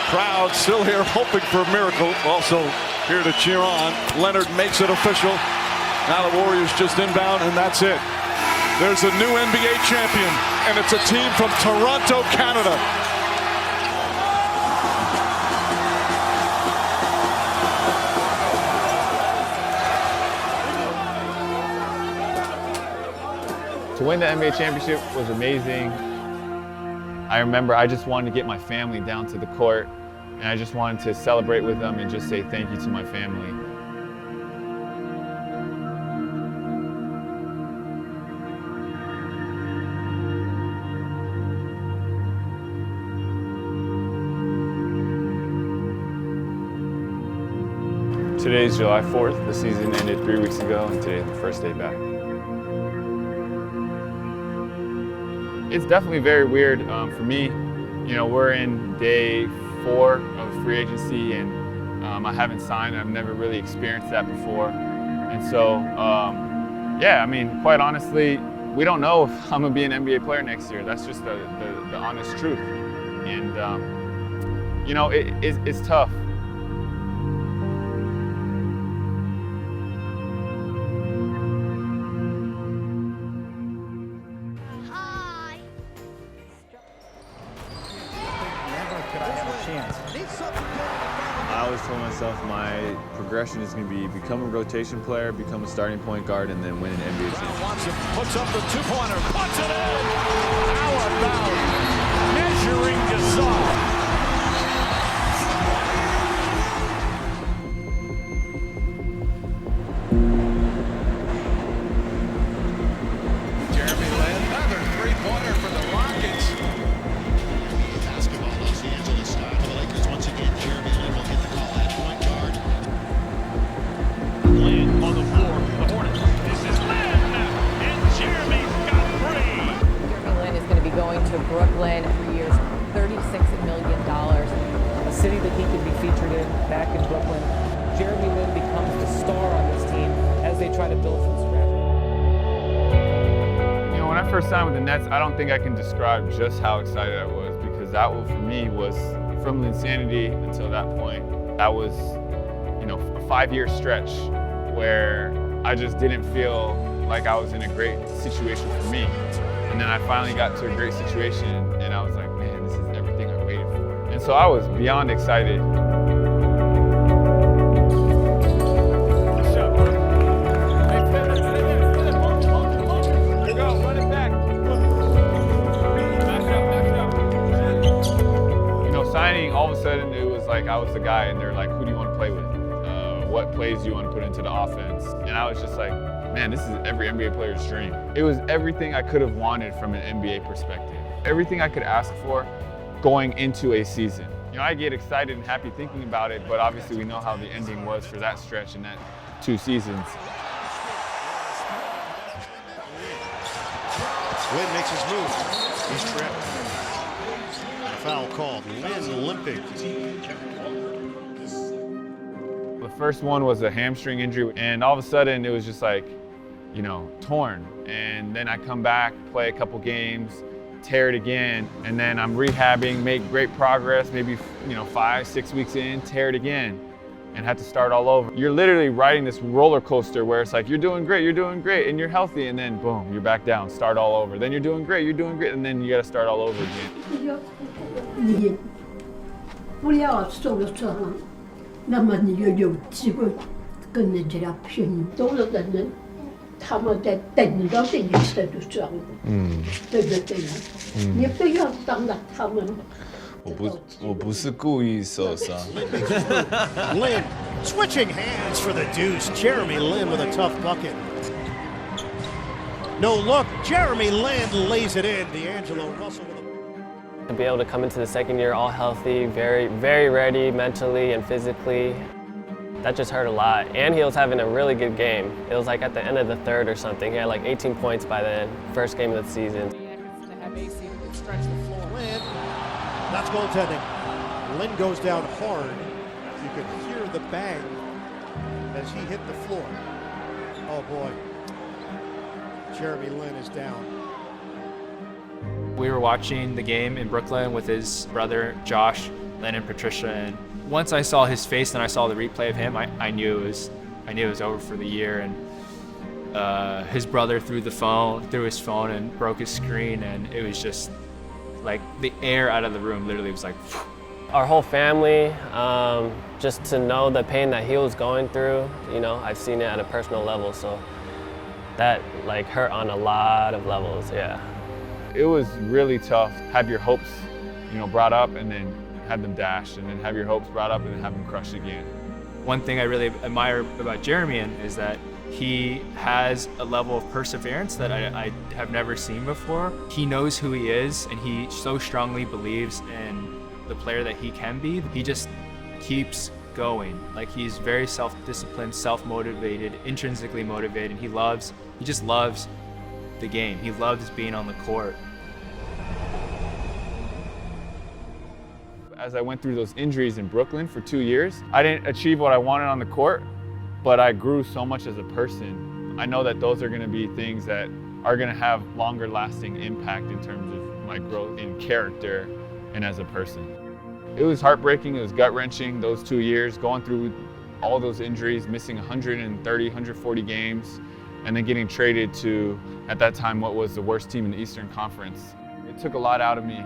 Crowd still here hoping for a miracle. Also here to cheer on. Leonard makes it official. Now the Warriors just inbound, and that's it. There's a new NBA champion, and it's a team from Toronto, Canada. To win the NBA championship was amazing. I remember I just wanted to get my family down to the court, and I just wanted to celebrate with them and just say thank you to my family. Today is July 4th. The season ended 3 weeks ago, and today is the first day back. It's definitely very weird for me. You know, we're in day 4 of free agency, and I haven't signed. I've never really experienced that before. And so, yeah, I mean, quite honestly, we don't know if I'm gonna be an NBA player next year. That's just the honest truth. And, you know, it's tough. I always told myself my progression is going to be become a rotation player, become a starting point guard, and then win an NBA championship. Watson puts up the two-pointer, puts it in! How about measuring Gasol? Jeremy Lin, another three-pointer for the Rockets. Basketball Los Angeles style for the Lakers once again. Jeremy Lin will get the call at point guard. Lin on the floor for the Hornets. This is Lin, and Jeremy's got 3. Jeremy Lin is going to be going to Brooklyn 3 years, $36 million. A city that he could be featured in back in Brooklyn. Jeremy Lin becomes the star on this team as they try to build from scratch. You know, when I first signed with the Nets, I don't think I can describe just how excited I was, because that one for me was from Linsanity until that point. That was, you know, a 5-year stretch where I just didn't feel like I was in a great situation for me. And then I finally got to a great situation, and I was like, man, this is everything I waited for. And so I was beyond excited. All of a sudden, it was like I was the guy, and they're like, who do you want to play with? What plays do you want to put into the offense? And I was just like, man, this is every NBA player's dream. It was everything I could have wanted from an NBA perspective. Everything I could ask for going into a season. You know, I get excited and happy thinking about it, but obviously we know how the ending was for that stretch and that 2 seasons. Lin makes his move. He's tripped. Foul called. Lin limping. The first one was a hamstring injury, and all of a sudden it was just like, you know, torn. And then I come back, play a couple games, tear it again, and then I'm rehabbing, make great progress, maybe, you know, 5-6 weeks in, tear it again, and have to start all over. You're literally riding this roller coaster where it's like, you're doing great, and you're healthy, and then boom, you're back down, start all over. Then you're doing great, and then you gotta start all over again. 你不要受了伤，那么你就有机会跟人家拼。都有的人，他们在等着给你受的伤，对不对？你不要伤了他们。我不是故意受伤。Lin switching hands for the deuce. Jeremy Lin with a tough bucket. No look. Jeremy Lin lays it in. D'Angelo Russell with a... To be able to come into the second year all healthy, very, very ready mentally and physically, that just hurt a lot. And he was having a really good game. It was like at the end of the third or something. He had like 18 points by the first game of the season. Lin, that's goaltending. Lin goes down hard. You could hear the bang as he hit the floor. Oh boy. Jeremy Lin is down. We were watching the game in Brooklyn with his brother Josh, Len and Patricia. And once I saw his face and I saw the replay of him, I knew it was over for the year. And his brother threw his phone and broke his screen, and it was just like the air out of the room literally was like. Phew. Our whole family, just to know the pain that he was going through, you know, I've seen it at a personal level, so that like hurt on a lot of levels, yeah. It was really tough. Have your hopes, you know, brought up and then have them dashed, and then have your hopes brought up and then have them crushed again. One thing I really admire about Jeremy is that he has a level of perseverance that I have never seen before. He knows who he is, and he so strongly believes in the player that he can be. He just keeps going. Like, he's very self-disciplined, self-motivated, intrinsically motivated. He just loves the game. He loves being on the court. As I went through those injuries in Brooklyn for 2 years, I didn't achieve what I wanted on the court, but I grew so much as a person. I know that those are gonna be things that are gonna have longer lasting impact in terms of my growth in character and as a person. It was heartbreaking, it was gut-wrenching those 2 years, going through all those injuries, missing 130, 140 games, and then getting traded to, at that time, what was the worst team in the Eastern Conference. It took a lot out of me.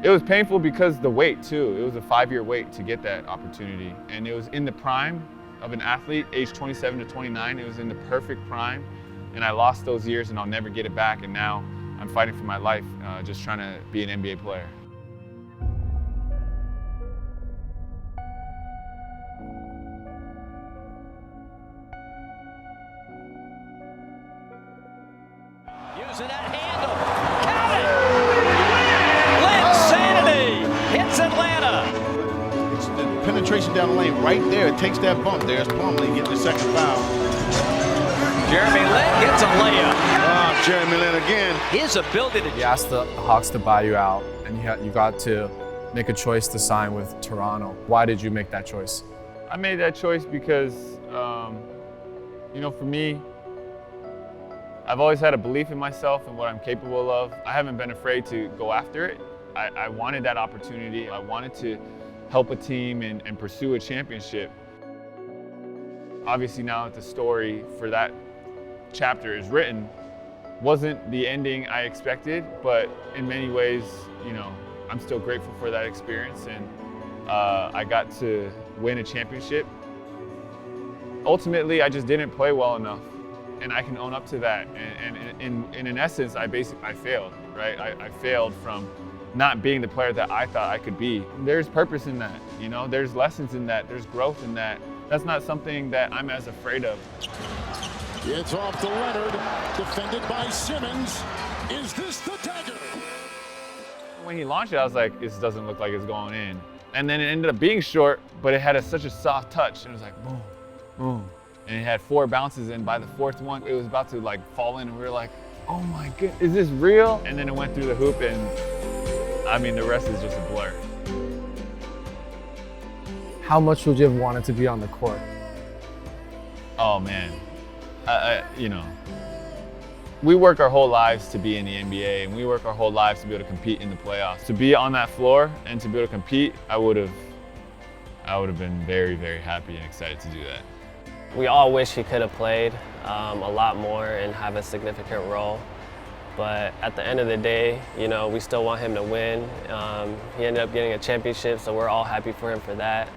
It was painful because the wait too. It was a 5-year wait to get that opportunity. And it was in the prime of an athlete, age 27 to 29. It was in the perfect prime. And I lost those years and I'll never get it back. And now I'm fighting for my life, just trying to be an NBA player. Using that handle. Count it! Lynn Sanity hits Atlanta. It's the penetration down the lane right there. It takes that bump. There's Plumlee getting the second foul. Jeremy Lin gets a layup. Jeremy Lin again. His ability to... You asked the Hawks to buy you out, and you got to make a choice to sign with Toronto. Why did you make that choice? I made that choice because, you know, for me, I've always had a belief in myself and what I'm capable of. I haven't been afraid to go after it. I wanted that opportunity. I wanted to help a team and pursue a championship. Obviously now that the story for that chapter is written, wasn't the ending I expected, but in many ways, you know, I'm still grateful for that experience, and I got to win a championship. Ultimately, I just didn't play well enough, and I can own up to that. And in essence, I failed, right? I failed from not being the player that I thought I could be. There's purpose in that, you know? There's lessons in that, there's growth in that. That's not something that I'm as afraid of. It's off to Leonard, defended by Simmons. Is this the dagger? When he launched it, I was like, this doesn't look like it's going in. And then it ended up being short, but it had such a soft touch. And it was like, boom, boom. And it had 4 bounces, and by the 4th one, it was about to like fall in, and we were like, oh my goodness, is this real? And then it went through the hoop, and I mean, the rest is just a blur. How much would you have wanted to be on the court? Oh man, you know, we work our whole lives to be in the NBA, and we work our whole lives to be able to compete in the playoffs. To be on that floor and to be able to compete, I would have been very, very happy and excited to do that. We all wish he could have played a lot more and have a significant role. But at the end of the day, you know, we still want him to win. He ended up getting a championship, so we're all happy for him for that.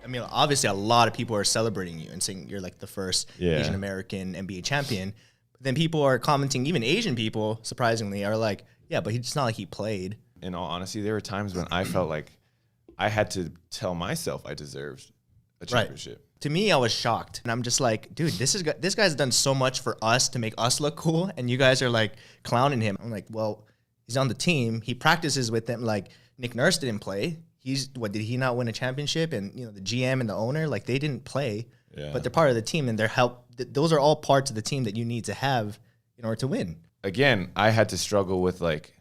I mean, obviously a lot of people are celebrating you and saying you're like the first Asian American NBA champion. But then people are commenting, even Asian people, surprisingly, are like, yeah, but it's not like he played. In all honesty, there were times when I felt like I had to tell myself I deserved a championship. Right. To me, I was shocked. And I'm just like, dude, this guy's done so much for us to make us look cool, and you guys are like clowning him. I'm like, well, he's on the team. He practices with them. Like, Nick Nurse didn't play. Did he not win a championship? And, you know, the GM and the owner, like, they didn't play. Yeah. But they're part of the team, and those are all parts of the team that you need to have in order to win. Again, I had to struggle with, like,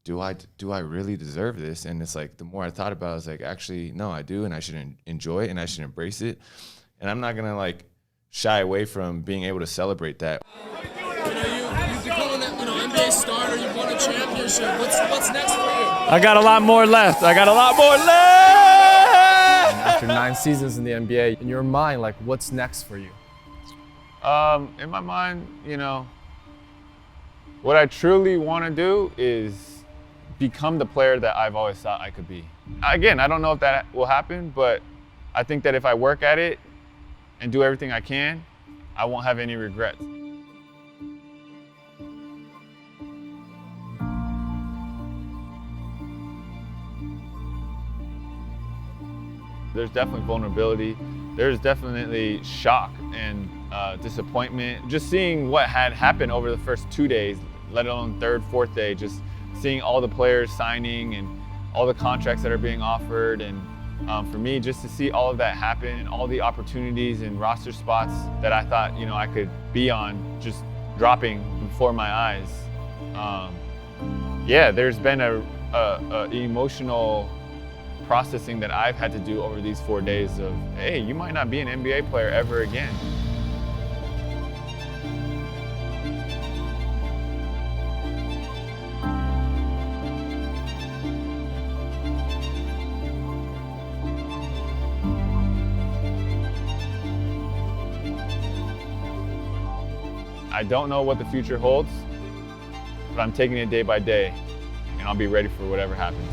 do I really deserve this? And it's like, the more I thought about it, I was like, actually, no, I do, and I should enjoy it, and I should embrace it. And I'm not gonna like shy away from being able to celebrate that. You becoming that, NBA starter, you won a championship. What's next for you? I got a lot more left. After 9 seasons in the NBA, in your mind, like, what's next for you? In my mind, you know, what I truly want to do is become the player that I've always thought I could be. Again, I don't know if that will happen, but I think that if I work at it and do everything I can, I won't have any regrets. There's definitely vulnerability. There's definitely shock and disappointment. Just seeing what had happened over the first 2 days, let alone third, fourth day, just seeing all the players signing and all the contracts that are being offered. And for me, just to see all of that happen and all the opportunities and roster spots that I thought, you know, I could be on, just dropping before my eyes. Yeah, there's been a emotional processing that I've had to do over these 4 days of, hey, you might not be an NBA player ever again. I don't know what the future holds, but I'm taking it day by day, and I'll be ready for whatever happens.